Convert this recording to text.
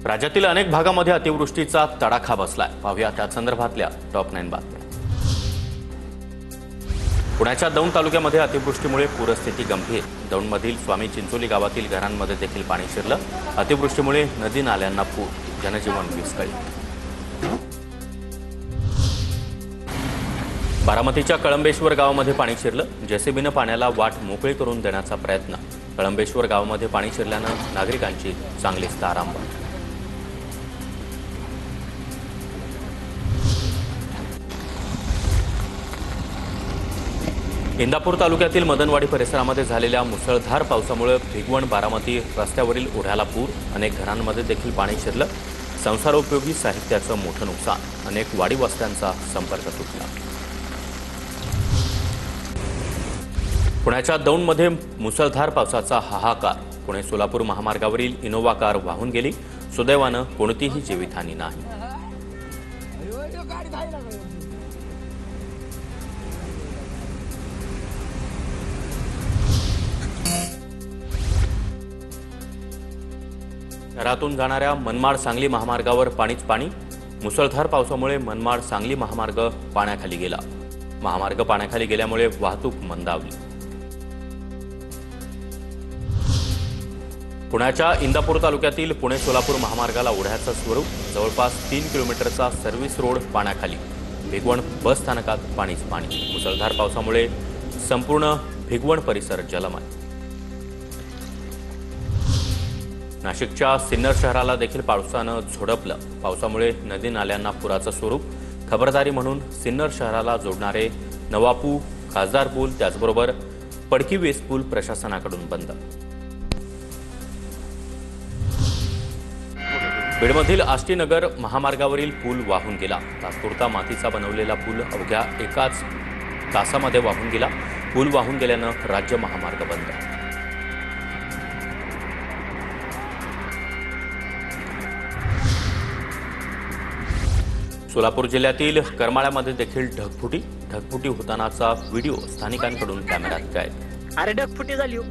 राज्यातील अनेक भागामध्ये अतिवृष्टीचा तडाखा बसलाय। पाहूया त्या संदर्भातल्या टॉप 9 बातम्या। पुण्याच्या दौंड तालुक्यामध्ये अतिवृष्टीमुळे पूरस्थिती गंभीर। दौंडमधील स्वामी चिंचोली गावातील घरांमध्ये देखील पाणी शिरलं। अतिवृष्टीमुळे नदी नाल्यांना पूर, जनजीवन विस्कळीत। बारामतीच्या कळंबेश्वर गावामध्ये पाणी शिरलं। जेसीबीनं पाण्याला वाट मोकळी करून देण्याचा प्रयत्न। कळंबेश्वर गावामध्ये पाणी शिरल्यानं नागरिकांची चांगलीच तारांबळ। इंदापूर तालुक्यातील मदनवाडी परिसरामध्ये झालेल्या मुसळधार पावसामुळे भिगवण बारामती रस्त्यावरील ओढ्याला पूर, अनेक घरांमध्ये देखील पाणी शिरलं। संसारोपयोगी साहित्याचं मोठं नुकसान, अनेक वाडी वस्त्यांचा संपर्क तुटला। पुण्याच्या दौंडमध्ये मुसळधार पावसाचा हाहाकार। पुणे सोलापूर महामार्गावरील इनोव्हा कार वाहून गेली। सुदैवानं कोणतीही जीवितहानी नाही। शहरातून जाणाऱ्या मनमाड सांगली महामार्गावर पाणीच पाणी। मुसळधार पावसामुळे मनमाड सांगली महामार्ग पाण्याखाली गेला। महामार्ग पाण्याखाली गेल्यामुळे वाहतूक मंदावली। पुण्याच्या इंदापूर तालुक्यातील पुणे सोलापूर महामार्गाला ओढ्याचं स्वरूप। जवळपास 3 किलोमीटरचा सर्व्हिस रोड पाण्याखाली। भिगवण बस स्थानकात पाणीच पाणी। मुसळधार पावसामुळे संपूर्ण भिगवण परिसर जलमय। नाशिकच्या सिन्नर शहराला देखील पावसानं झोडपलं। पावसामुळे नदी नाल्यांना पुराचं स्वरूप। खबरदारी म्हणून सिन्नर शहराला जोडणारे नवापू, खासदार पूल, त्याचबरोबर पडकी वेस पूल प्रशासनाकडून बंद। बीडमधील आष्टीनगर महामार्गावरील पूल वाहून गेला। तात्पुरता मातीचा बनवलेला पूल अवघ्या एकाच तासामध्ये वाहून गेला। पूल वाहून गेल्यानं राज्य महामार्ग बंद। सोलापूर जिल्ह्यातील करमाळ्यामध्ये देखील ढगफुटी होतानाचा व्हिडिओ स्थानिकांकडून कॅमेऱ्यात कैद। अरे ढगफुटी झाली हो।